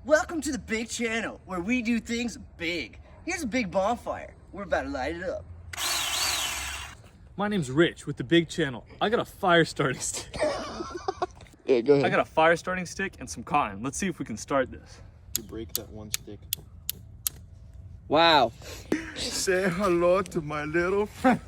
Welcome to the big channel where we do things big. Here's a big bonfire. We're about to light it up. My name's Rich with the Big Channel. I got a fire starting stick. Yeah, go ahead. I got a fire starting stick and some cotton. Let's see if we can start this. You break that one stick. Wow. Say hello to my little friend.